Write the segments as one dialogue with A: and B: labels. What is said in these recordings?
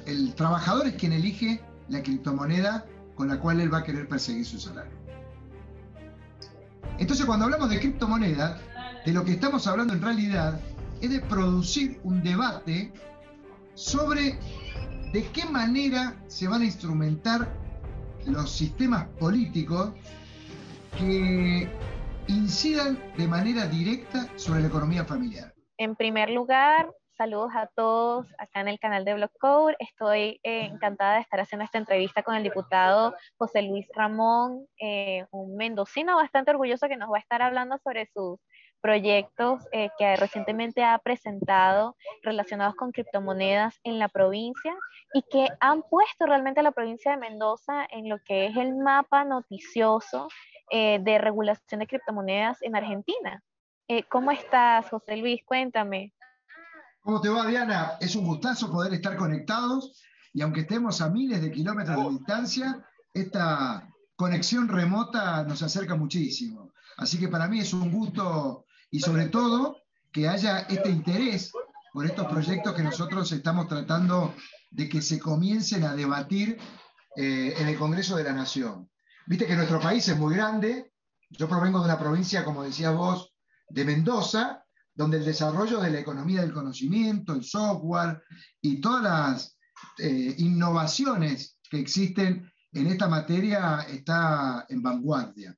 A: el trabajador es quien elige la criptomoneda con la cual él va a querer perseguir su salario. Entonces, cuando hablamos de criptomonedas, de lo que estamos hablando en realidad es de producir un debate sobre de qué manera se van a instrumentar los sistemas políticos que incidan de manera directa sobre la economía familiar.
B: En primer lugar, saludos a todos acá en el canal de Blockcode. Estoy encantada de estar haciendo esta entrevista con el diputado José Luis Ramón, un mendocino bastante orgulloso que nos va a estar hablando sobre sus proyectos que recientemente ha presentado relacionados con criptomonedas en la provincia y que han puesto realmente a la provincia de Mendoza en lo que es el mapa noticioso de regulación de criptomonedas en Argentina. ¿Cómo estás, José Luis? Cuéntame.
A: ¿Cómo te va, Diana? Es un gustazo poder estar conectados y aunque estemos a miles de kilómetros de distancia, esta conexión remota nos acerca muchísimo. Así que para mí es un gusto y sobre todo que haya este interés por estos proyectos que nosotros estamos tratando de que se comiencen a debatir en el Congreso de la Nación. Viste que nuestro país es muy grande. Yo provengo de una provincia, como decías vos, de Mendoza, donde el desarrollo de la economía del conocimiento, el software y todas las innovaciones que existen en esta materia está en vanguardia.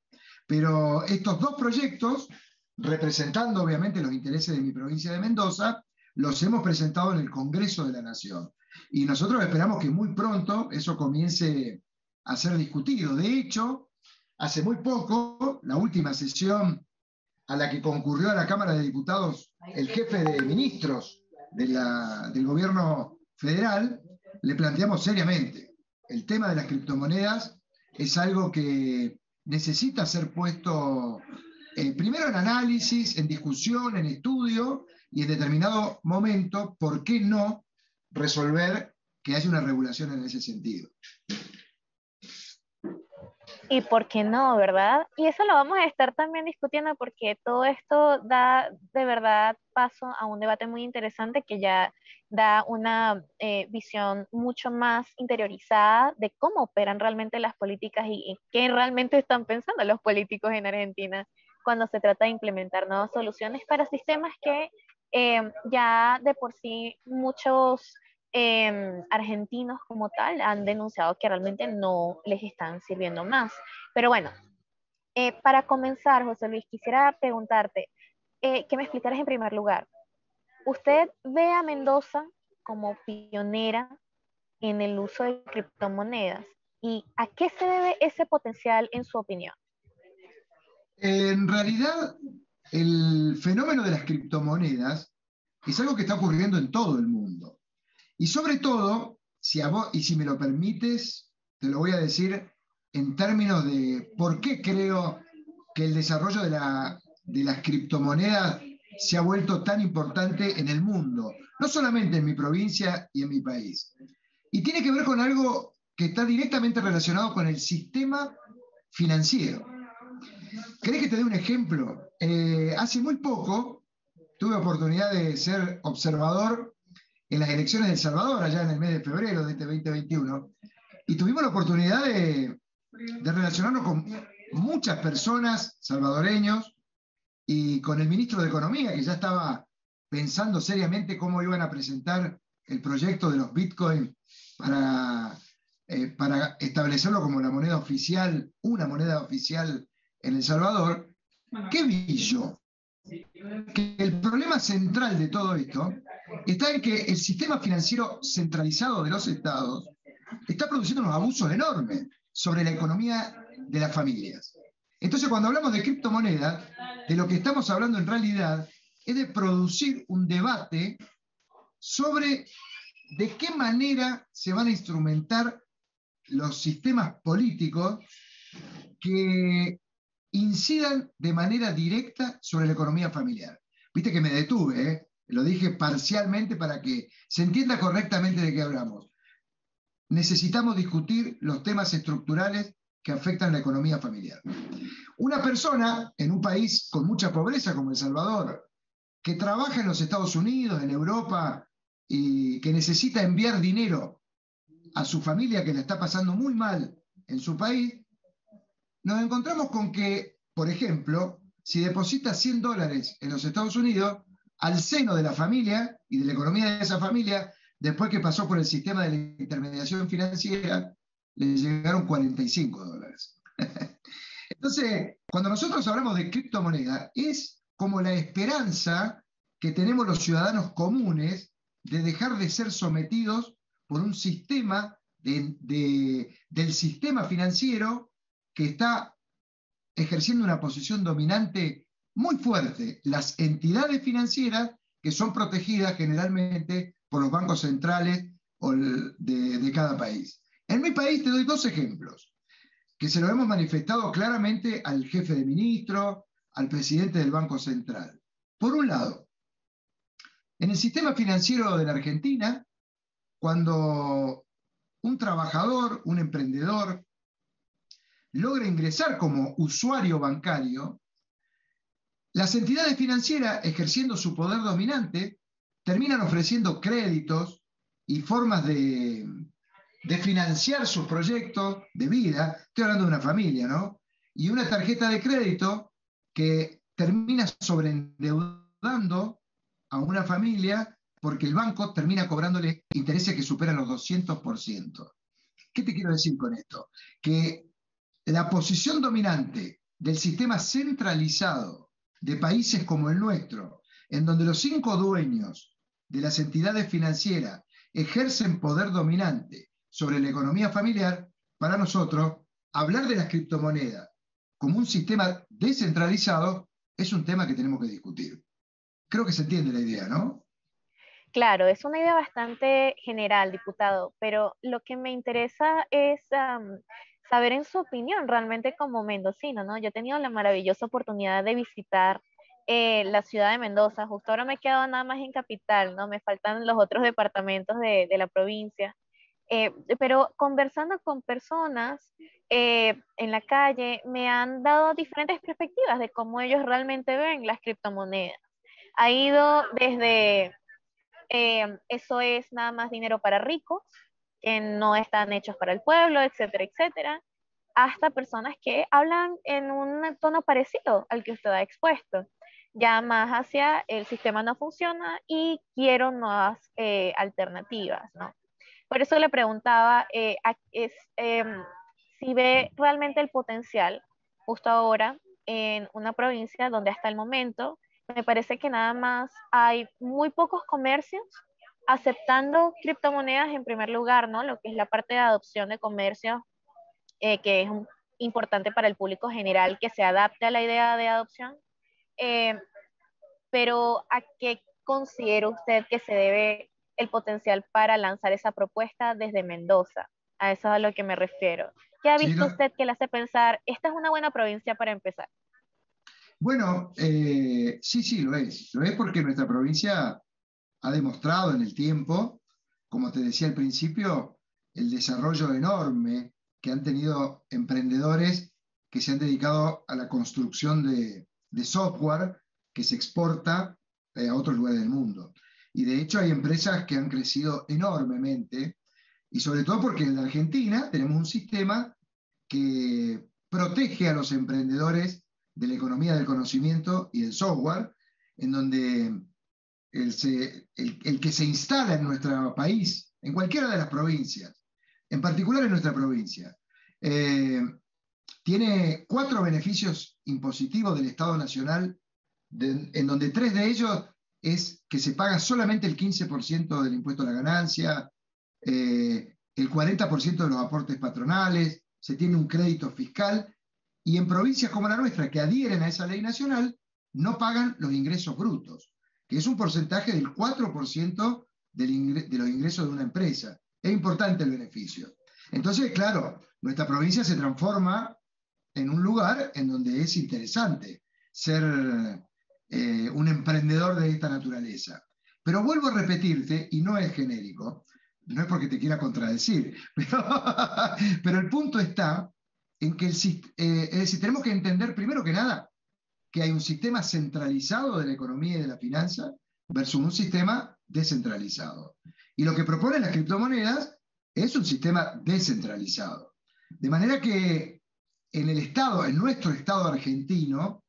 A: Pero estos dos proyectos, representando obviamente los intereses de mi provincia de Mendoza, los hemos presentado en el Congreso de la Nación. Y nosotros esperamos que muy pronto eso comience a ser discutido. De hecho, hace muy poco, la última sesión a la que concurrió a la Cámara de Diputados el jefe de ministros del gobierno federal, le planteamos seriamente el tema de las criptomonedas. Es algo que necesita ser puesto primero en análisis, en discusión, en estudio y en determinado momento, ¿por qué no resolver que haya una regulación en ese sentido?
B: ¿Y por qué no, verdad? Y eso lo vamos a estar también discutiendo porque todo esto da de verdad paso a un debate muy interesante que ya da una visión mucho más interiorizada de cómo operan realmente las políticas y qué realmente están pensando los políticos en Argentina cuando se trata de implementar nuevas soluciones para sistemas que ya de por sí muchos argentinos como tal han denunciado que realmente no les están sirviendo más. Pero bueno, para comenzar, José Luis, quisiera preguntarte, que me explicaras en primer lugar, ¿usted ve a Mendoza como pionera en el uso de criptomonedas? ¿Y a qué se debe ese potencial en su opinión?
A: En realidad, el fenómeno de las criptomonedas es algo que está ocurriendo en todo el mundo. Y sobre todo, si a vos, y si me lo permites, te lo voy a decir en términos de por qué creo que el desarrollo de las criptomonedas se ha vuelto tan importante en el mundo, no solamente en mi provincia y en mi país. Y tiene que ver con algo que está directamente relacionado con el sistema financiero. ¿Querés que te dé un ejemplo? Hace muy poco tuve oportunidad de ser observador en las elecciones de El Salvador, allá en el mes de febrero de este 2021, y tuvimos la oportunidad de relacionarnos con muchas personas salvadoreños y con el ministro de Economía, que ya estaba pensando seriamente cómo iban a presentar el proyecto de los Bitcoin para establecerlo como la moneda oficial, una moneda oficial en El Salvador. ¿Qué vi yo? Que el problema central de todo esto está en que el sistema financiero centralizado de los estados está produciendo unos abusos enormes sobre la economía de las familias. Entonces, cuando hablamos de criptomonedas, de lo que estamos hablando en realidad es de producir un debate sobre de qué manera se van a instrumentar los sistemas políticos que incidan de manera directa sobre la economía familiar. Viste que me detuve, lo dije parcialmente para que se entienda correctamente de qué hablamos. Necesitamos discutir los temas estructurales que afectan la economía familiar. Una persona en un país con mucha pobreza como El Salvador, que trabaja en los Estados Unidos, en Europa, y que necesita enviar dinero a su familia que la está pasando muy mal en su país, nos encontramos con que, por ejemplo, si deposita $100 en los Estados Unidos, al seno de la familia y de la economía de esa familia, después que pasó por el sistema de la intermediación financiera, le llegaron $45. Entonces, cuando nosotros hablamos de criptomoneda, es como la esperanza que tenemos los ciudadanos comunes de dejar de ser sometidos por un sistema del sistema financiero que está ejerciendo una posición dominante muy fuerte. Las entidades financieras que son protegidas generalmente por los bancos centrales de cada país. En mi país te doy dos ejemplos que se lo hemos manifestado claramente al jefe de ministro, al presidente del Banco Central. Por un lado, en el sistema financiero de la Argentina, cuando un trabajador, un emprendedor, logra ingresar como usuario bancario, las entidades financieras, ejerciendo su poder dominante, terminan ofreciendo créditos y formas de financiar sus proyectos de vida. Estoy hablando de una familia, ¿no? Y una tarjeta de crédito que termina sobreendeudando a una familia porque el banco termina cobrándole intereses que superan los 200%. ¿Qué te quiero decir con esto? Que la posición dominante del sistema centralizado de países como el nuestro, en donde los 5 dueños de las entidades financieras ejercen poder dominante sobre la economía familiar, para nosotros, hablar de las criptomonedas como un sistema descentralizado es un tema que tenemos que discutir. Creo que se entiende la idea, ¿no?
B: Claro, es una idea bastante general, diputado, pero lo que me interesa es saber en su opinión, realmente como mendocino, ¿no? Yo he tenido la maravillosa oportunidad de visitar la ciudad de Mendoza. Justo ahora me he quedado nada más en capital, ¿no? Me faltan los otros departamentos de la provincia. Pero conversando con personas en la calle, me han dado diferentes perspectivas de cómo ellos realmente ven las criptomonedas. Ha ido desde eso es nada más dinero para ricos, que no están hechos para el pueblo, etcétera, etcétera, hasta personas que hablan en un tono parecido al que usted ha expuesto, ya más hacia el sistema no funciona y quiero nuevas alternativas, ¿no? Por eso le preguntaba si ve realmente el potencial justo ahora en una provincia donde hasta el momento me parece que nada más hay muy pocos comercios aceptando criptomonedas en primer lugar, ¿no? Lo que es la parte de adopción de comercio, que es importante para el público general que se adapte a la idea de adopción. Eh, pero ¿a qué considera usted que se debe el potencial para lanzar esa propuesta desde Mendoza? A eso es a lo que me refiero. ¿Qué ha
A: Sí,
B: visto
A: no,
B: usted que le hace pensar, esta es una buena provincia para empezar?
A: bueno, sí, sí, lo es. Lo es porque nuestra provincia ha demostrado en el tiempo, como te decía al principio, el desarrollo enorme que han tenido emprendedores que se han dedicado a la construcción de software que se exporta a otros lugares del mundo. Y de hecho hay empresas que han crecido enormemente, y sobre todo porque en la Argentina tenemos un sistema que protege a los emprendedores de la economía del conocimiento y del software, en donde el que se instala en nuestro país, en cualquiera de las provincias, en particular en nuestra provincia, eh, tiene 4 beneficios impositivos del Estado Nacional, en donde 3 de ellos es que se paga solamente el 15% del impuesto a la ganancia, el 40% de los aportes patronales, se tiene un crédito fiscal, y en provincias como la nuestra, que adhieren a esa ley nacional, no pagan los ingresos brutos, que es un porcentaje del 4% de los ingresos de una empresa. Es importante el beneficio. Entonces, claro, nuestra provincia se transforma en un lugar en donde es interesante ser un emprendedor de esta naturaleza. Pero vuelvo a repetirte, y no es genérico, no es porque te quiera contradecir, pero el punto está en que es decir, tenemos que entender primero que nada que hay un sistema centralizado de la economía y de la finanza versus un sistema descentralizado. Y lo que proponen las criptomonedas es un sistema descentralizado. De manera que en el Estado, en nuestro Estado argentino,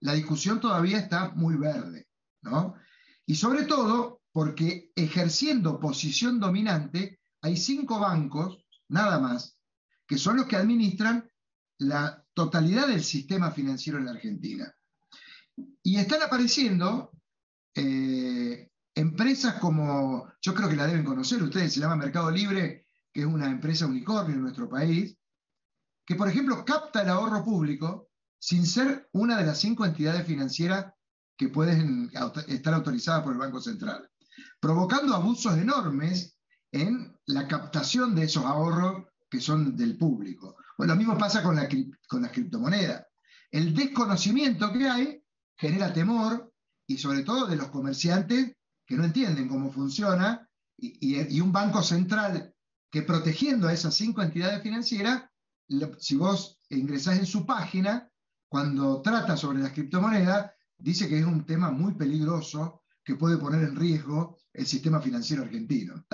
A: la discusión todavía está muy verde, ¿no? Y sobre todo porque ejerciendo posición dominante, hay 5 bancos, nada más, que son los que administran la totalidad del sistema financiero en la Argentina. Y están apareciendo empresas como, yo creo que la deben conocer ustedes, se llama Mercado Libre, que es una empresa unicornio en nuestro país, que por ejemplo capta el ahorro público sin ser una de las 5 entidades financieras que pueden estar autorizadas por el Banco Central, provocando abusos enormes en la captación de esos ahorros que son del público. Bueno, lo mismo pasa con las criptomonedas. El desconocimiento que hay genera temor, y sobre todo de los comerciantes que no entienden cómo funciona, y un banco central que, protegiendo a esas 5 entidades financieras, si vos ingresás en su página, cuando trata sobre las criptomonedas, dice que es un tema muy peligroso que puede poner en riesgo el sistema financiero argentino.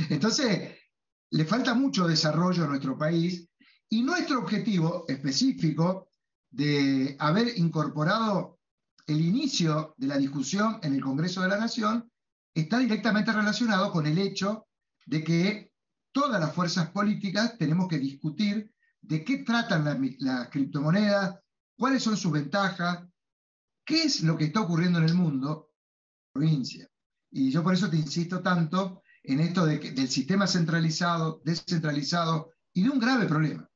A: Entonces, le falta mucho desarrollo a nuestro país, y nuestro objetivo específico de haber incorporado el inicio de la discusión en el Congreso de la Nación está directamente relacionado con el hecho de que todas las fuerzas políticas tenemos que discutir de qué tratan las criptomonedas, cuáles son sus ventajas, qué es lo que está ocurriendo en el mundo, provincia. Y yo por eso te insisto tanto en esto del sistema centralizado, descentralizado, y de un grave problema,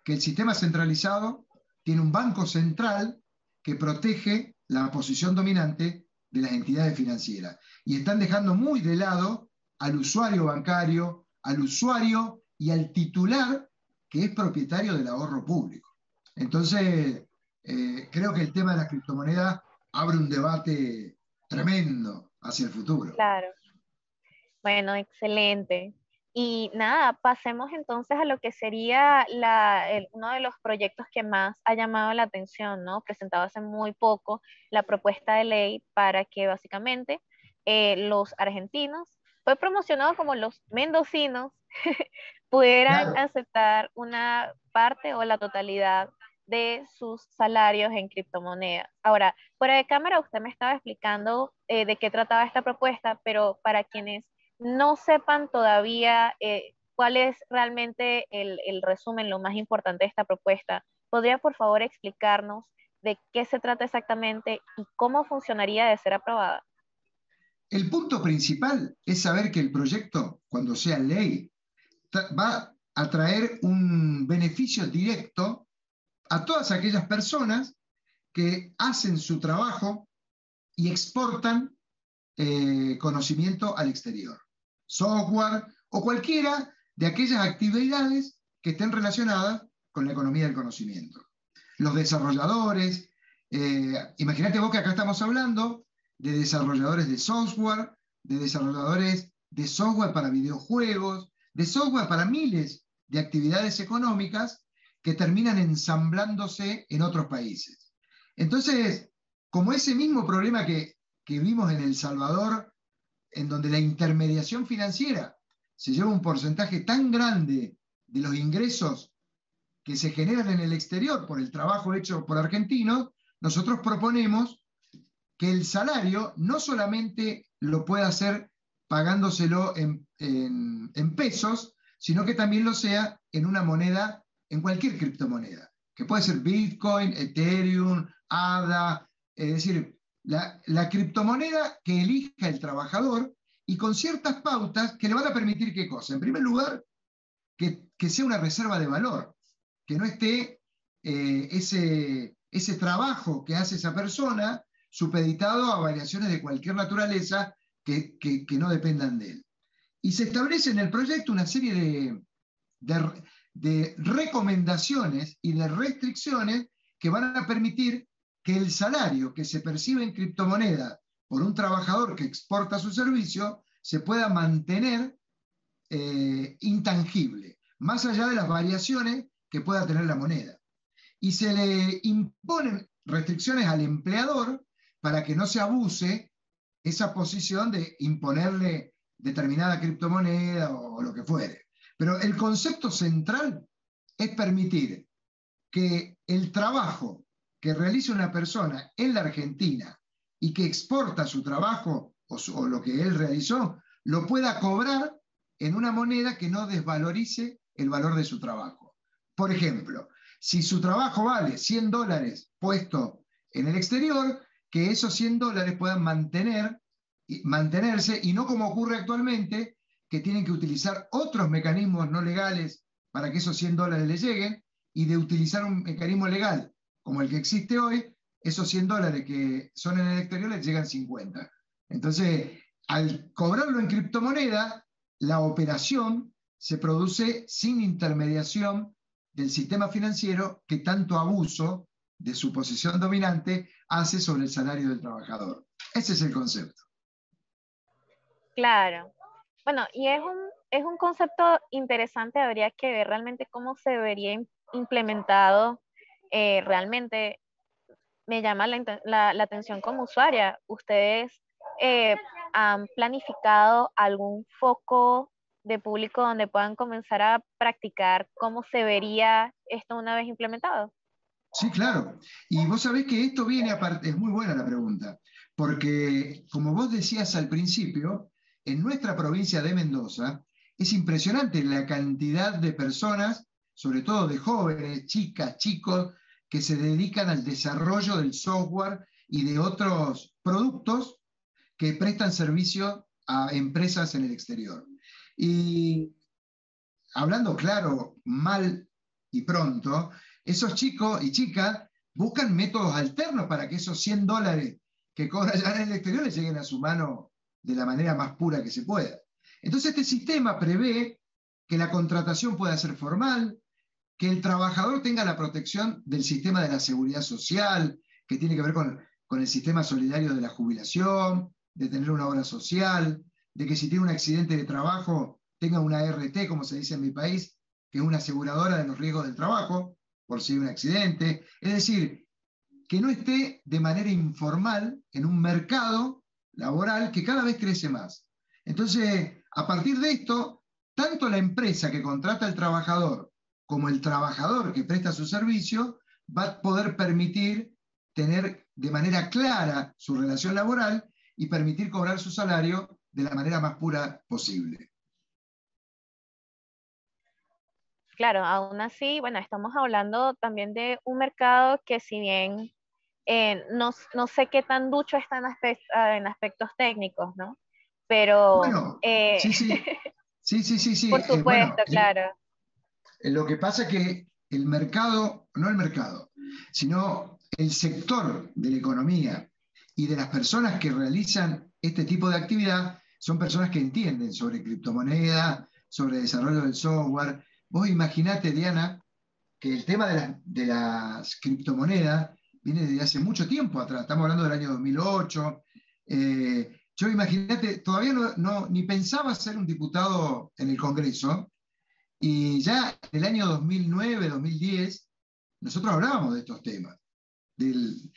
A: que el sistema centralizado tiene un banco central que protege la posición dominante de las entidades financieras. Y están dejando muy de lado al usuario bancario, al usuario y al titular que es propietario del ahorro público. Entonces, creo que el tema de las criptomonedas abre un debate tremendo hacia el futuro.
B: Claro. Bueno, excelente. Y nada, pasemos entonces a lo que sería uno de los proyectos que más ha llamado la atención, ¿no? Presentado hace muy poco, la propuesta de ley para que básicamente los argentinos, fue promocionado como los mendocinos, pudieran
A: Claro.
B: aceptar una parte o la totalidad de sus salarios en criptomonedas. Ahora, fuera de cámara, usted me estaba explicando de qué trataba esta propuesta, pero para quienes no sepan todavía cuál es realmente el resumen, lo más importante de esta propuesta, ¿podría por favor explicarnos de qué se trata exactamente y cómo funcionaría de ser aprobada?
A: El punto principal es saber que el proyecto, cuando sea ley, va a traer un beneficio directo a todas aquellas personas que hacen su trabajo y exportan conocimiento al exterior, software o cualquiera de aquellas actividades que estén relacionadas con la economía del conocimiento. Los desarrolladores, imagínate vos que acá estamos hablando de desarrolladores de software, de desarrolladores de software para videojuegos, de software para miles de actividades económicas que terminan ensamblándose en otros países. Entonces, como ese mismo problema que vimos en El Salvador, en donde la intermediación financiera se lleva un porcentaje tan grande de los ingresos que se generan en el exterior por el trabajo hecho por argentinos, nosotros proponemos que el salario no solamente lo pueda hacer pagándoselo en pesos, sino que también lo sea en una moneda, en cualquier criptomoneda, que puede ser Bitcoin, Ethereum, ADA, es decir, la criptomoneda que elija el trabajador, y con ciertas pautas que le van a permitir qué cosa. En primer lugar, que sea una reserva de valor, que no esté ese trabajo que hace esa persona supeditado a variaciones de cualquier naturaleza que no dependan de él. Y se establece en el proyecto una serie de recomendaciones y de restricciones que van a permitir que el salario que se percibe en criptomoneda por un trabajador que exporta su servicio se pueda mantener intangible, más allá de las variaciones que pueda tener la moneda. Y se le imponen restricciones al empleador para que no se abuse esa posición de imponerle determinada criptomoneda o lo que fuere. Pero el concepto central es permitir que el trabajo que realiza una persona en la Argentina y que exporta su trabajo o lo que él realizó, lo pueda cobrar en una moneda que no desvalorice el valor de su trabajo. Por ejemplo, si su trabajo vale $100 puesto en el exterior, que esos $100 puedan mantenerse y no como ocurre actualmente, que tienen que utilizar otros mecanismos no legales para que esos $100 les lleguen, y de utilizar un mecanismo legal como el que existe hoy, esos $100 que son en el exterior les llegan 50. Entonces, al cobrarlo en criptomoneda, la operación se produce sin intermediación del sistema financiero que tanto abuso de su posición dominante hace sobre el salario del trabajador. Ese es el concepto.
B: Claro. Bueno, y es un concepto interesante, habría que ver realmente cómo se vería implementado. Realmente me llama la atención como usuaria. ¿Ustedes han planificado algún foco de público donde puedan comenzar a practicar cómo se vería esto una vez implementado?
A: Sí, claro. Y vos sabés que esto viene aparte, es muy buena la pregunta, porque como vos decías al principio, en nuestra provincia de Mendoza es impresionante la cantidad de personas, sobre todo de jóvenes, chicas, chicos, que se dedican al desarrollo del software y de otros productos que prestan servicio a empresas en el exterior. Y hablando claro, mal y pronto, esos chicos y chicas buscan métodos alternos para que esos $100 que cobran ya en el exterior les lleguen a su mano de la manera más pura que se pueda. Entonces este sistema prevé que la contratación pueda ser formal, que el trabajador tenga la protección del sistema de la seguridad social, que tiene que ver con el sistema solidario de la jubilación, de tener una obra social, de que si tiene un accidente de trabajo tenga una ART, como se dice en mi país, que es una aseguradora de los riesgos del trabajo, por si hay un accidente. Es decir, que no esté de manera informal en un mercado laboral que cada vez crece más. Entonces, a partir de esto, tanto la empresa que contrata al trabajador como el trabajador que presta su servicio va a poder permitir tener de manera clara su relación laboral y permitir cobrar su salario de la manera más pura posible.
B: Claro, aún así, bueno, estamos hablando también de un mercado que si bien no sé qué tan ducho está en aspectos técnicos, ¿no? Pero,
A: Bueno, sí, sí, sí, sí, sí,
B: por
A: sí. Bueno,
B: supuesto, claro,
A: lo que pasa es que el mercado, no el mercado, sino el sector de la economía y de las personas que realizan este tipo de actividad son personas que entienden sobre criptomoneda, sobre desarrollo del software. Vos imaginate, Diana, que el tema de las criptomonedas viene desde hace mucho tiempo atrás, estamos hablando del año 2008. Yo imagínate, todavía ni pensaba ser un diputado en el Congreso, y ya en el año 2009, 2010, nosotros hablábamos de estos temas,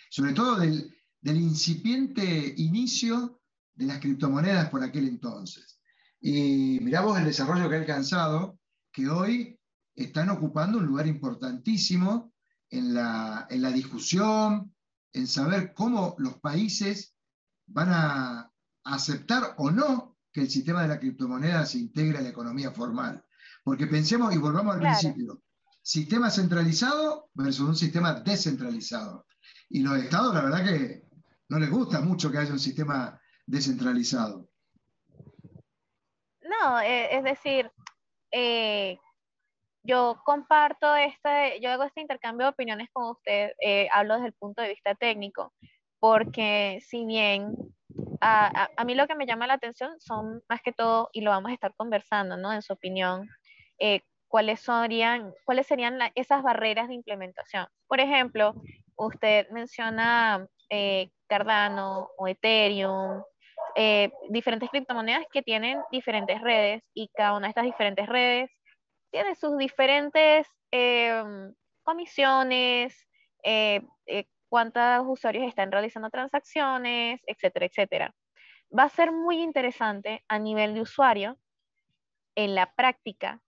A: sobre todo del incipiente inicio de las criptomonedas por aquel entonces. Y mirá vos el desarrollo que ha alcanzado, que hoy están ocupando un lugar importantísimo en la discusión, en saber cómo los países van a aceptar o no que el sistema de la criptomoneda se integre a la economía formal. Porque pensemos y volvamos al
B: claro.
A: principio, sistema centralizado versus un sistema descentralizado. Y los estados, la verdad que no les gusta mucho que haya un sistema descentralizado.
B: No, es decir, eh, yo comparto yo hago este intercambio de opiniones con usted, hablo desde el punto de vista técnico, porque si bien a mí lo que me llama la atención son más que todo, y lo vamos a estar conversando, ¿no? En su opinión, cuáles serían esas barreras de implementación. Por ejemplo, usted menciona Cardano o Ethereum, diferentes criptomonedas que tienen diferentes redes y cada una de estas diferentes redes tiene sus diferentes comisiones, cuántos usuarios están realizando transacciones, etcétera, etcétera. Va a ser muy interesante a nivel de usuario, en la práctica,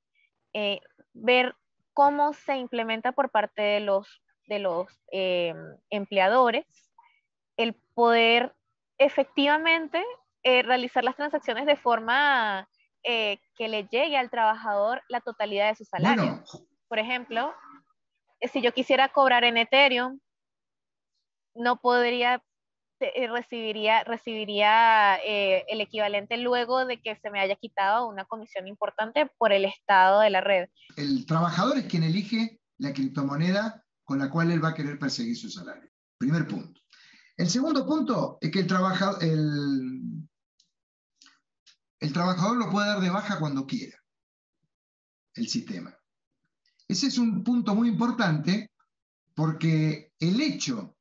B: ver cómo se implementa por parte de los empleadores el poder efectivamente realizar las transacciones de forma que le llegue al trabajador la totalidad de su salario.
A: Bueno,
B: Por ejemplo, si yo quisiera cobrar en Ethereum, no podría, recibiría el equivalente luego de que se me haya quitado una comisión importante por el estado de la red.
A: el trabajador es quien elige la criptomoneda con la cual él va a querer perseguir su salario. Primer punto. El segundo punto es que el trabajador lo puede dar de baja cuando quiera, el sistema. Ese es un punto muy importante porque el hecho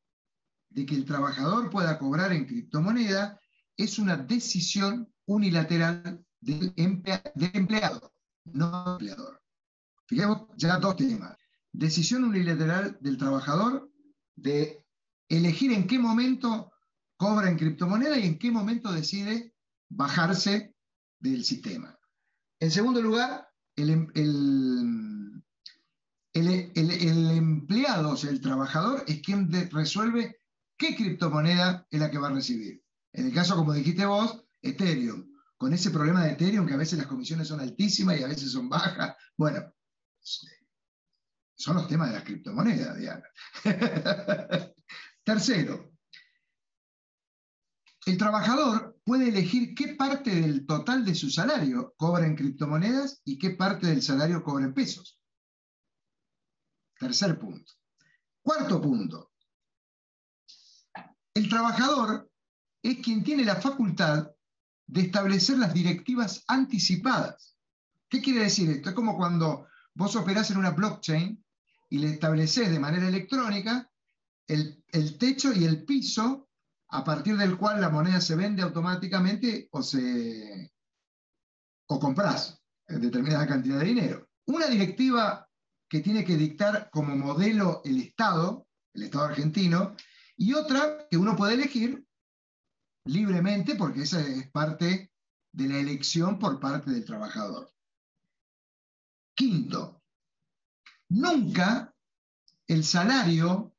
A: de que el trabajador pueda cobrar en criptomoneda es una decisión unilateral del empleado, no del empleador. Fijemos ya dos temas. Decisión unilateral del trabajador de elegir en qué momento cobra en criptomoneda y en qué momento decide bajarse del sistema. En segundo lugar, el empleado, o sea, el trabajador, es quien resuelve qué criptomoneda es la que va a recibir. En el caso, como dijiste vos, Ethereum. Con ese problema de Ethereum, que a veces las comisiones son altísimas y a veces son bajas. Bueno, son los temas de las criptomonedas, Diana. Tercero, el trabajador puede elegir qué parte del total de su salario cobra en criptomonedas y qué parte del salario cobra en pesos. Tercer punto. Cuarto punto. El trabajador es quien tiene la facultad de establecer las directivas anticipadas. ¿Qué quiere decir esto? Es como cuando vos operás en una blockchain y le estableces de manera electrónica el techo y el piso a partir del cual la moneda se vende automáticamente o compras determinada cantidad de dinero. Una directiva que tiene que dictar como modelo el Estado argentino, y otra que uno puede elegir libremente porque esa es parte de la elección por parte del trabajador. Quinto, nunca el salario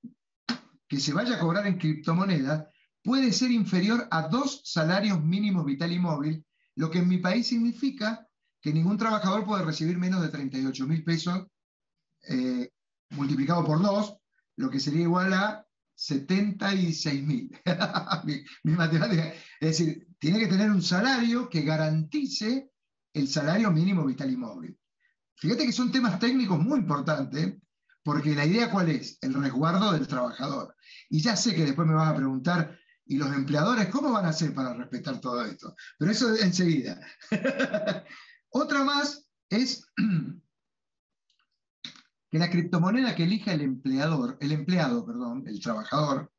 A: que se vaya a cobrar en criptomonedas puede ser inferior a 2 salarios mínimos vital y móvil, lo que en mi país significa que ningún trabajador puede recibir menos de 38.000 pesos multiplicado por 2, lo que sería igual a 76.000. mi matemática. Es decir, tiene que tener un salario que garantice el salario mínimo vital y móvil. Fíjate que son temas técnicos muy importantes, porque la idea ¿cuál es? El resguardo del trabajador. Y ya sé que después me vas a preguntar, ¿y los empleadores cómo van a hacer para respetar todo esto? Pero eso enseguida. Otra más es que la criptomoneda que elija el trabajador,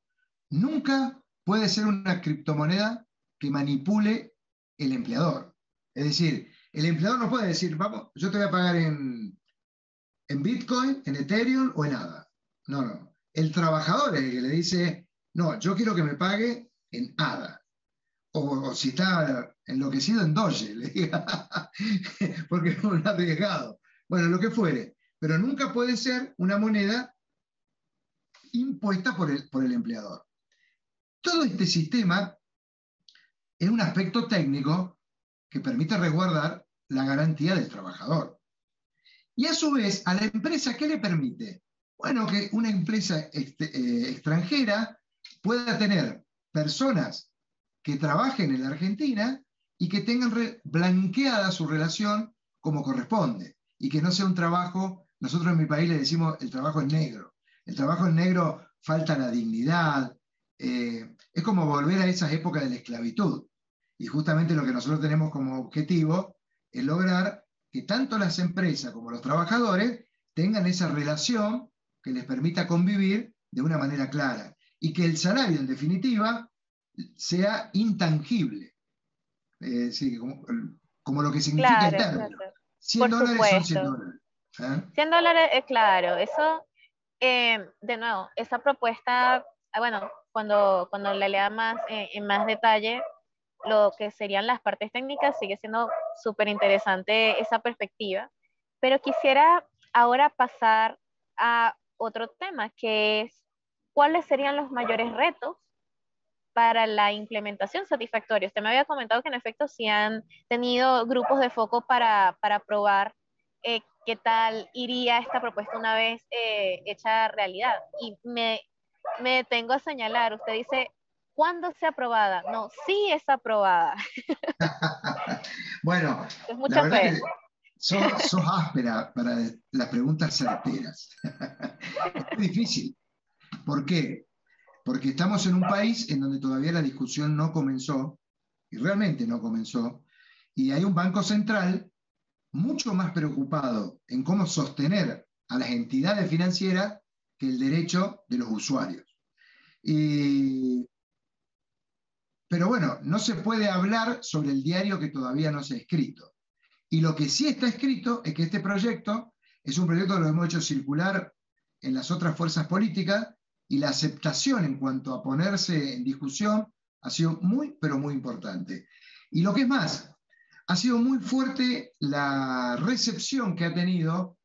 A: nunca puede ser una criptomoneda que manipule el empleador. Es decir, el empleador no puede decir, vamos, yo te voy a pagar en Bitcoin, en Ethereum o en ADA. No, no. El trabajador es el que le dice, no, yo quiero que me pague en ADA. O si está enloquecido en Doge, le diga, porque es un arriesgado. Bueno, lo que fuere. Pero nunca puede ser una moneda impuesta por el empleador. Todo este sistema es un aspecto técnico que permite resguardar la garantía del trabajador. Y a su vez, a la empresa, ¿qué le permite? Bueno, que una empresa extranjera pueda tener personas que trabajen en la Argentina y que tengan blanqueada su relación como corresponde, y que no sea un trabajo, nosotros en mi país le decimos el trabajo en negro. El trabajo en negro falta la dignidad, es como volver a esas épocas de la esclavitud. Y justamente lo que nosotros tenemos como objetivo es lograr que tanto las empresas como los trabajadores tengan esa relación que les permita convivir de una manera clara y que el salario, en definitiva, sea intangible, sí, como lo que significa el
B: Claro,
A: término.
B: claro.
A: 100
B: Por
A: dólares son 100
B: supuesto.
A: dólares. ¿Eh?
B: $100, claro, eso, de nuevo, esa propuesta, bueno, cuando la lea más en más detalle, lo que serían las partes técnicas, sigue siendo súper interesante esa perspectiva. Pero quisiera ahora pasar a otro tema, que es cuáles serían los mayores retos para la implementación satisfactoria. Usted me había comentado que en efecto sí han tenido grupos de foco para probar qué tal iría esta propuesta una vez hecha realidad. Y me detengo a señalar, usted dice, ¿cuándo sea aprobada? No, sí es aprobada.
A: Bueno,
B: Es
A: la
B: mucha
A: verdad
B: fe.
A: que sos áspera para las preguntas certeras. Es muy difícil. ¿Por qué? Porque estamos en un país en donde todavía la discusión no comenzó, y realmente no comenzó, y hay un Banco Central mucho más preocupado en cómo sostener a las entidades financieras que el derecho de los usuarios. Y, pero bueno, no se puede hablar sobre el diario que todavía no se ha escrito. Y lo que sí está escrito es que este proyecto es un proyecto que lo hemos hecho circular en las otras fuerzas políticas y la aceptación en cuanto a ponerse en discusión ha sido muy, pero muy importante. Y lo que es más, ha sido muy fuerte la recepción que ha tenido.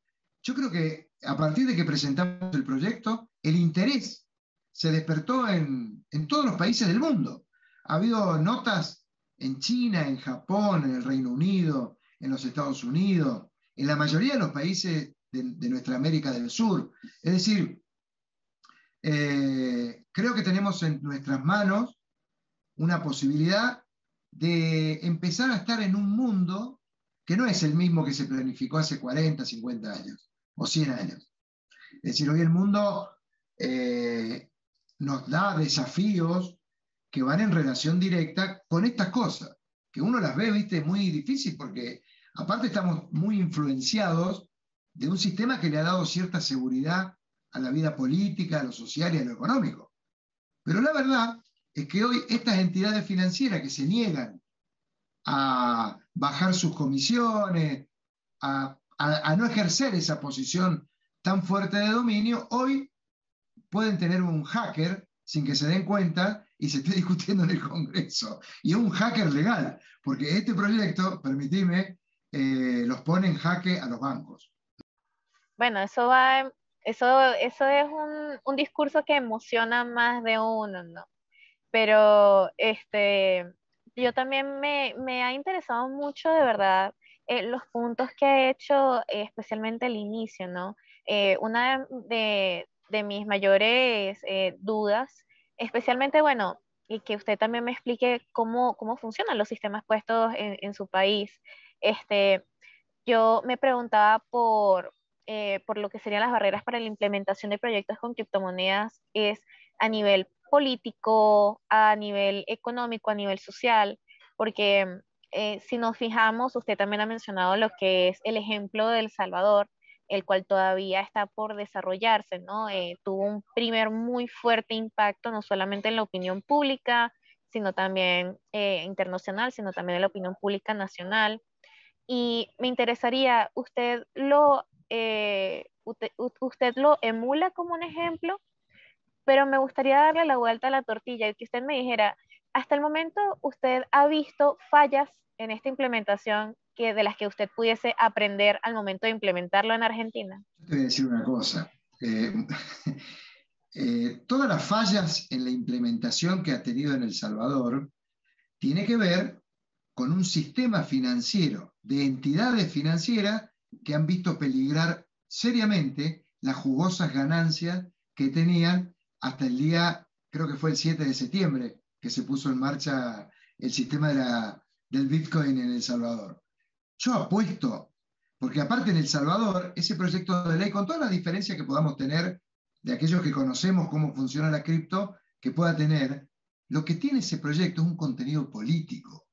A: Yo creo que a partir de que presentamos el proyecto, el interés se despertó en todos los países del mundo. Ha habido notas en China, en Japón, en el Reino Unido, en los Estados Unidos, en la mayoría de los países de nuestra América del Sur. Es decir, creo que tenemos en nuestras manos una posibilidad de empezar a estar en un mundo que no es el mismo que se planificó hace 40, 50 años o 100 años. Es decir, hoy el mundo nos da desafíos que van en relación directa con estas cosas, que uno las ve, viste, muy difícil porque aparte estamos muy influenciados de un sistema que le ha dado cierta seguridad a la vida política, a lo social y a lo económico. Pero la verdad es que hoy estas entidades financieras que se niegan a bajar sus comisiones, a no ejercer esa posición tan fuerte de dominio, hoy pueden tener un hacker sin que se den cuenta y se esté discutiendo en el Congreso. Y es un hacker legal, porque este proyecto, permitime, los pone en jaque a los bancos.
B: Bueno, eso es un discurso que emociona más de uno, ¿no? Pero yo también me ha interesado mucho, de verdad, los puntos que ha hecho, especialmente el inicio, ¿no? Una de mis mayores dudas, especialmente, bueno, y que usted también me explique cómo funcionan los sistemas puestos en su país. Este, yo me preguntaba por lo que serían las barreras para la implementación de proyectos con criptomonedas, es a nivel político, a nivel económico, a nivel social, porque si nos fijamos, usted también ha mencionado lo que es el ejemplo de El Salvador, el cual todavía está por desarrollarse, ¿no? Tuvo un primer muy fuerte impacto, no solamente en la opinión pública, sino también internacional, sino también en la opinión pública nacional. Y me interesaría, usted lo emula como un ejemplo, pero me gustaría darle la vuelta a la tortilla y que usted me dijera, hasta el momento usted ha visto fallas en esta implementación de las que usted pudiese aprender al momento de implementarlo en Argentina.
A: Te voy a decir una cosa. Todas las fallas en la implementación que ha tenido en El Salvador tiene que ver con un sistema financiero de entidades financieras que han visto peligrar seriamente las jugosas ganancias que tenían hasta el día, creo que fue el 7 de septiembre, que se puso en marcha el sistema del Bitcoin en El Salvador. Yo apuesto, porque aparte en El Salvador, ese proyecto de ley, con todas las diferencias que podamos tener de aquellos que conocemos cómo funciona la cripto, que pueda tener, lo que tiene ese proyecto es un contenido político.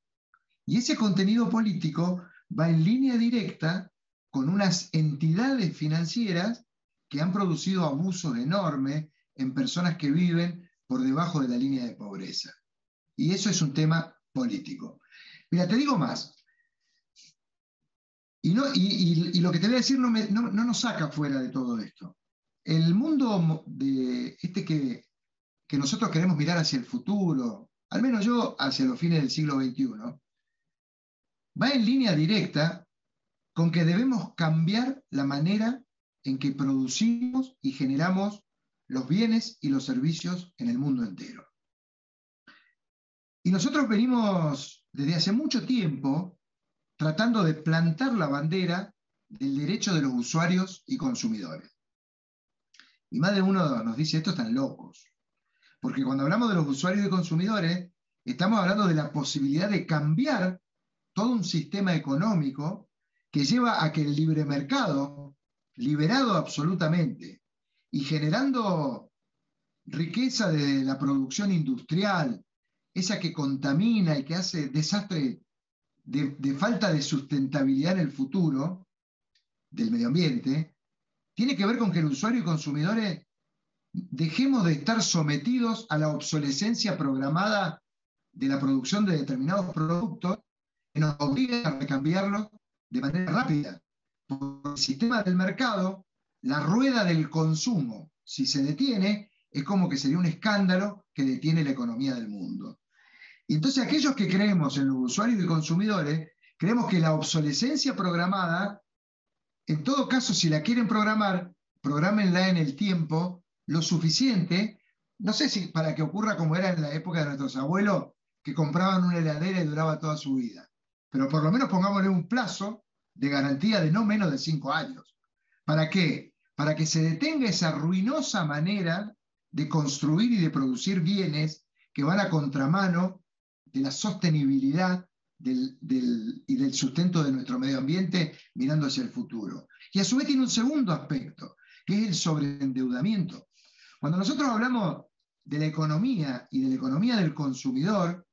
A: Y ese contenido político va en línea directa con unas entidades financieras que han producido abusos enormes en personas que viven por debajo de la línea de pobreza. Y eso es un tema político. Mira, te digo más. Y lo que te voy a decir no nos saca fuera de todo esto. El mundo que nosotros queremos mirar hacia el futuro, al menos yo hacia los fines del siglo XXI, va en línea directa con que debemos cambiar la manera en que producimos y generamos los bienes y los servicios en el mundo entero. Y nosotros venimos desde hace mucho tiempo tratando de plantar la bandera del derecho de los usuarios y consumidores. Y más de uno nos dice, estos están locos. Porque cuando hablamos de los usuarios y consumidores, estamos hablando de la posibilidad de cambiar todo un sistema económico que lleva a que el libre mercado, liberado absolutamente y generando riqueza de la producción industrial, esa que contamina y que hace desastre de falta de sustentabilidad en el futuro del medio ambiente, tiene que ver con que el usuario y consumidores dejemos de estar sometidos a la obsolescencia programada de la producción de determinados productos que nos obliga a recambiarlos de manera rápida. Por el sistema del mercado, la rueda del consumo, si se detiene, es como que sería un escándalo que detiene la economía del mundo. Y entonces aquellos que creemos en los usuarios y consumidores, creemos que la obsolescencia programada, en todo caso, si la quieren programar, prográmenla en el tiempo lo suficiente, no sé si para que ocurra como era en la época de nuestros abuelos, que compraban una heladera y duraba toda su vida. Pero por lo menos pongámosle un plazo de garantía de no menos de 5 años. ¿Para qué? Para que se detenga esa ruinosa manera de construir y de producir bienes que van a contramano de la sostenibilidad y del sustento de nuestro medio ambiente mirando hacia el futuro. Y a su vez tiene un segundo aspecto, que es el sobreendeudamiento. Cuando nosotros hablamos de la economía y de la economía del consumidor,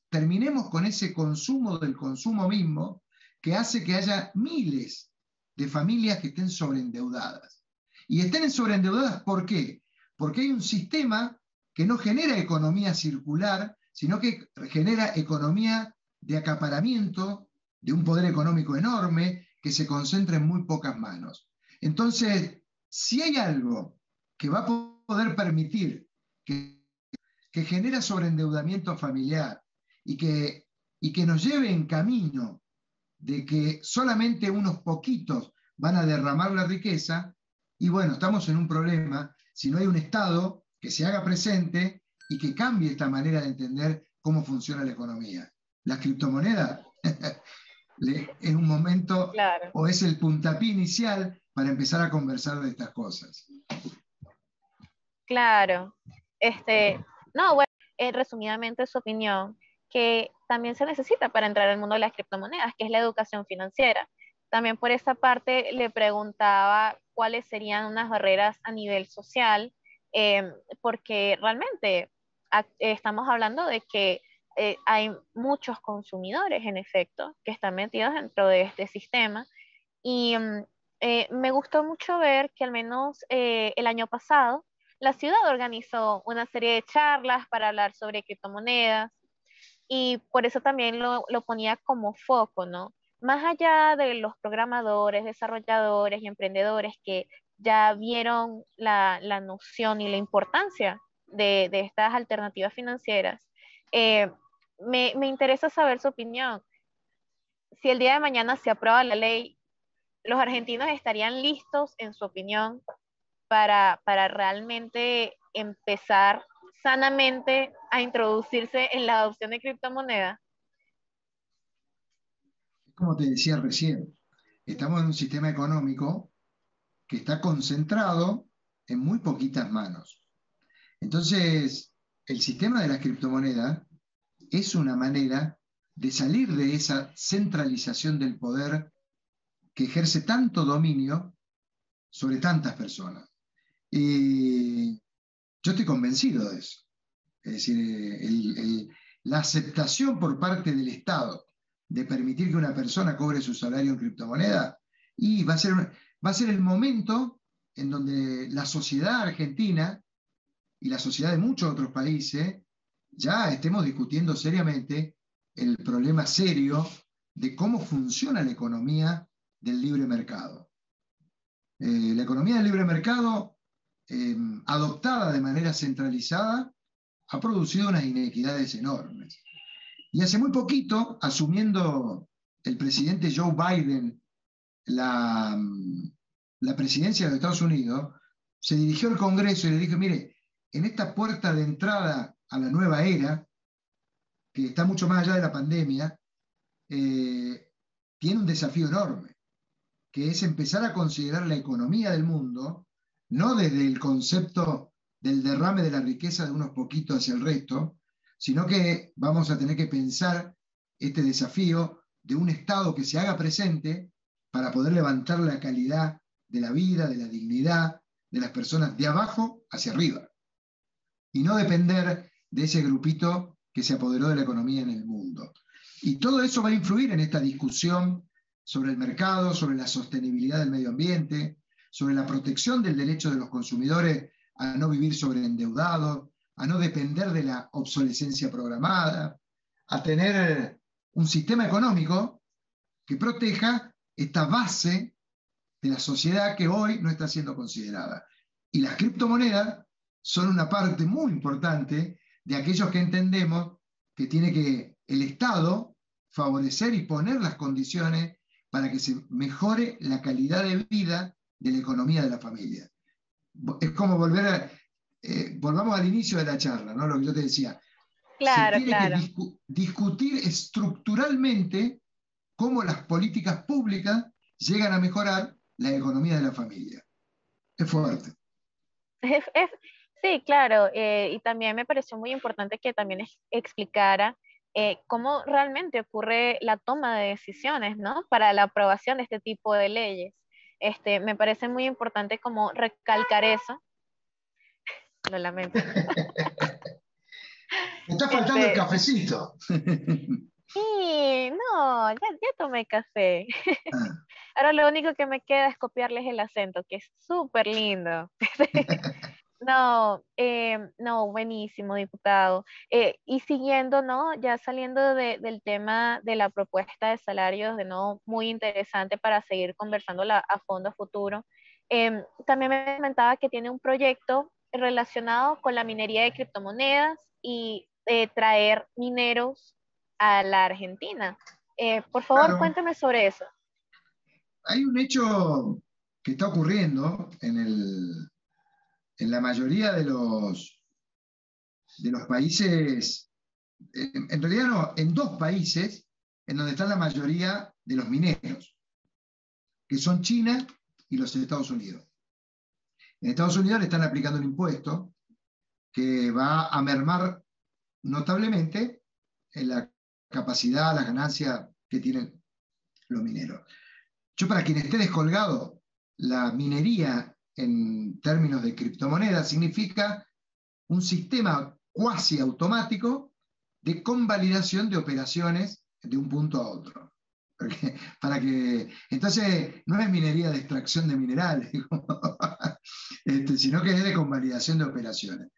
A: terminemos con ese consumo del consumo mismo que hace que haya miles de familias que estén sobreendeudadas. Y estén sobreendeudadas, ¿por qué? Porque hay un sistema que no genera economía circular, sino que genera economía de acaparamiento, de un poder económico enorme que se concentra en muy pocas manos. Entonces, si hay algo que va a poder permitir que genera sobreendeudamiento familiar y que nos lleve en camino de que solamente unos poquitos van a derramar la riqueza, y bueno, estamos en un problema si no hay un Estado que se haga presente y que cambie esta manera de entender cómo funciona la economía. Las criptomonedas es un momento,
B: Claro.
A: o es el puntapié inicial para empezar a conversar de estas cosas.
B: Claro. No, bueno, resumidamente su opinión, que también se necesita para entrar al mundo de las criptomonedas, que es la educación financiera. También por esa parte le preguntaba cuáles serían unas barreras a nivel social, porque realmente estamos hablando de que hay muchos consumidores, en efecto, que están metidos dentro de este sistema. Y me gustó mucho ver que al menos el año pasado la ciudad organizó una serie de charlas para hablar sobre criptomonedas y por eso también lo ponía como foco, ¿no? Más allá de los programadores, desarrolladores y emprendedores que ya vieron la noción y la importancia de estas alternativas financieras, me interesa saber su opinión. Si el día de mañana se aprueba la ley, ¿los argentinos estarían listos, en su opinión, para realmente empezar sanamente a introducirse en la adopción de criptomonedas?
A: Como te decía recién, estamos en un sistema económico que está concentrado en muy poquitas manos. Entonces, el sistema de las criptomonedas es una manera de salir de esa centralización del poder que ejerce tanto dominio sobre tantas personas. Y yo estoy convencido de eso. Es decir, la aceptación por parte del Estado de permitir que una persona cobre su salario en criptomoneda, y va a ser el momento en donde la sociedad argentina y la sociedad de muchos otros países ya estemos discutiendo seriamente el problema serio de cómo funciona la economía del libre mercado. La economía del libre mercado, adoptada de manera centralizada, ha producido unas inequidades enormes. Y hace muy poquito, asumiendo el presidente Joe Biden la, la presidencia de los Estados Unidos, se dirigió al Congreso y le dijo, mire, en esta puerta de entrada a la nueva era, que está mucho más allá de la pandemia, tiene un desafío enorme, que es empezar a considerar la economía del mundo, no desde el concepto del derrame de la riqueza de unos poquitos hacia el resto, sino que vamos a tener que pensar este desafío de un Estado que se haga presente para poder levantar la calidad de la vida, de la dignidad de las personas de abajo hacia arriba, y no depender de ese grupito que se apoderó de la economía en el mundo. Y todo eso va a influir en esta discusión sobre el mercado, sobre la sostenibilidad del medio ambiente, sobre la protección del derecho de los consumidores a no vivir sobreendeudados, a no depender de la obsolescencia programada, a tener un sistema económico que proteja esta base de la sociedad que hoy no está siendo considerada. Y las criptomonedas son una parte muy importante de aquellos que entendemos que tiene que el Estado favorecer y poner las condiciones para que se mejore la calidad de vida de la economía de la familia. Es como volvamos al inicio de la charla, ¿no? Lo que yo te decía. Se
B: Claro,
A: tiene que
B: claro.
A: discutir estructuralmente cómo las políticas públicas llegan a mejorar la economía de la familia. Es fuerte.
B: Es- es- sí, claro, y también me pareció muy importante que también explicara cómo realmente ocurre la toma de decisiones, ¿no? Para la aprobación de este tipo de leyes. Me parece muy importante como recalcar eso, lo lamento.
A: Me está faltando el
B: Este,
A: cafecito.
B: y no, ya tomé café.
A: Ah,
B: Ahora lo único que me queda es copiarles el acento, que es súper lindo. No, no, buenísimo, diputado. Y siguiendo, ¿no? Ya saliendo del tema de la propuesta de salarios, de no, muy interesante para seguir conversándola a fondo a futuro. También me comentaba que tiene un proyecto relacionado con la minería de criptomonedas y traer mineros a la Argentina. Por favor,
A: claro,
B: cuéntame sobre eso.
A: hay un hecho que está ocurriendo en la mayoría de los países, en realidad no, en dos países en donde están la mayoría de los mineros, que son China y los Estados Unidos. En Estados Unidos le están aplicando un impuesto que va a mermar notablemente en la capacidad, la ganancia que tienen los mineros. Yo, para quien esté descolgado, la minería en términos de criptomonedas significa un sistema cuasi automático de convalidación de operaciones de un punto a otro. Entonces, no es minería de extracción de minerales, sino que es de convalidación de operaciones.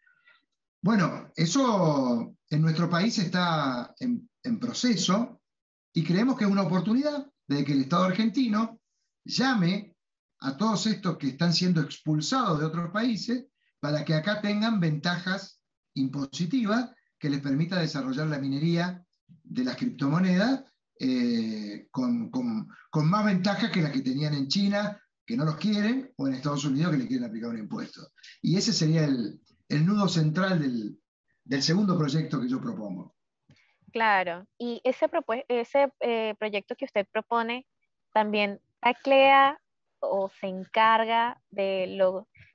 A: Bueno, eso en nuestro país está en proceso y creemos que es una oportunidad de que el Estado argentino llame a todos estos que están siendo expulsados de otros países para que acá tengan ventajas impositivas que les permita desarrollar la minería de las criptomonedas con más ventajas que las que tenían en China, que no los quieren, o en Estados Unidos, que le quieren aplicar un impuesto. Y ese sería el nudo central del segundo proyecto que yo propongo.
B: Claro, y ese proyecto que usted propone también taclea o se encarga de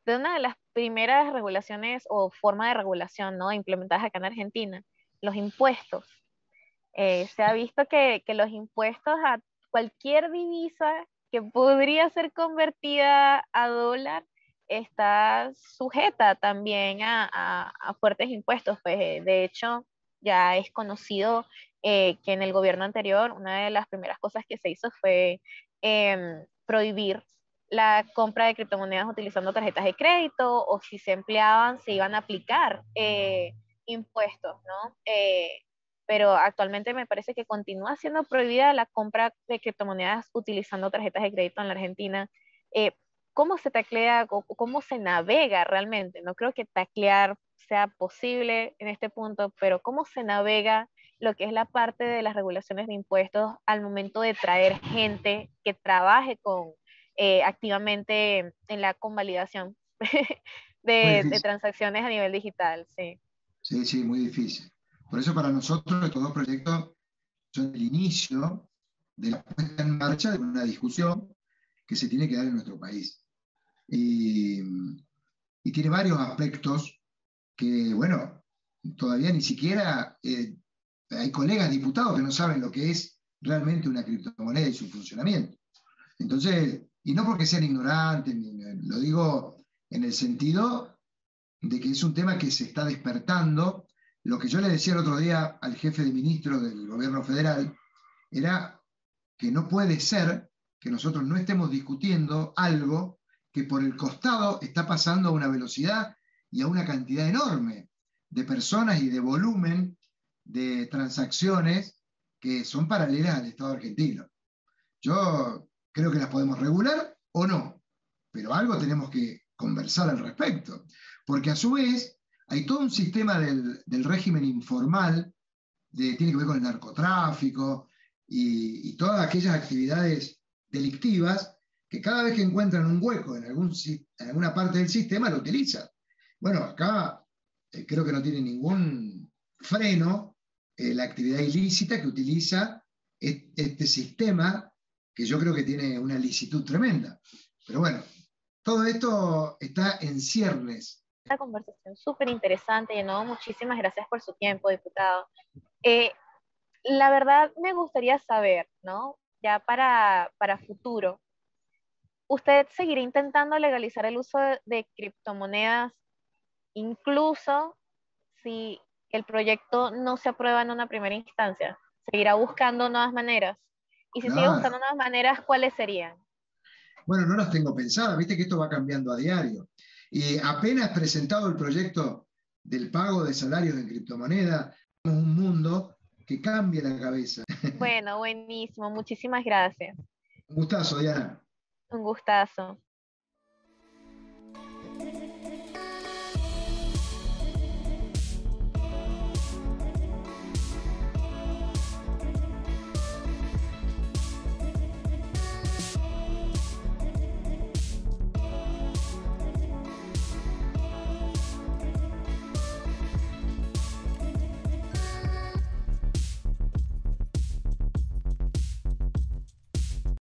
B: una de las primeras regulaciones o forma de regulación, ¿no? Implementadas acá en Argentina, los impuestos. Se ha visto que los impuestos a cualquier divisa que podría ser convertida a dólar está sujeta también a fuertes impuestos. Pues, de hecho, ya es conocido que en el gobierno anterior una de las primeras cosas que se hizo fue prohibir la compra de criptomonedas utilizando tarjetas de crédito, o si se empleaban se iban a aplicar impuestos, ¿no? Pero actualmente me parece que continúa siendo prohibida la compra de criptomonedas utilizando tarjetas de crédito en la Argentina. Eh, ¿Cómo se taclea o cómo se navega realmente? No creo que taclear sea posible en este punto, pero ¿cómo se navega lo que es la parte de las regulaciones de impuestos al momento de traer gente que trabaje activamente en la convalidación
A: Muy
B: de
A: difícil.
B: transacciones a nivel digital, sí.
A: Sí, sí, muy difícil. Por eso para nosotros estos dos proyectos son el inicio de la puesta en marcha de una discusión que se tiene que dar en nuestro país. Y, y tiene varios aspectos que, bueno, todavía ni siquiera hay colegas diputados que no saben lo que es realmente una criptomoneda y su funcionamiento. Entonces, y no porque sean ignorantes, lo digo en el sentido de que es un tema que se está despertando. Lo que yo le decía el otro día al jefe de ministros del gobierno federal era que no puede ser que nosotros no estemos discutiendo algo que por el costado está pasando a una velocidad y a una cantidad enorme de personas y de volumen de transacciones que son paralelas al Estado argentino. Yo creo que las podemos regular o no, pero algo tenemos que conversar al respecto, porque a su vez hay todo un sistema del régimen informal, tiene que ver con el narcotráfico y todas aquellas actividades delictivas que cada vez que encuentran un hueco en alguna parte del sistema lo utilizan. Bueno, acá creo que no tiene ningún freno la actividad ilícita que utiliza este sistema que yo creo que tiene una licitud tremenda. Pero bueno, todo esto está en ciernes.
B: Una conversación súper interesante, y de nuevo muchísimas gracias por su tiempo, diputado. Eh, la verdad me gustaría saber, ¿no? Ya para futuro, ¿usted seguirá intentando legalizar el uso de criptomonedas incluso si el proyecto no se aprueba en una primera instancia? ¿Seguirá buscando nuevas maneras? Y si sigue buscando
A: Claro.
B: nuevas maneras, ¿cuáles serían?
A: Bueno, no las tengo pensadas, viste que esto va cambiando a diario. Y apenas presentado el proyecto del pago de salarios en criptomoneda, tenemos un mundo que cambia la cabeza.
B: Bueno, buenísimo. Muchísimas gracias.
A: Un gustazo, Diana.
B: Un gustazo.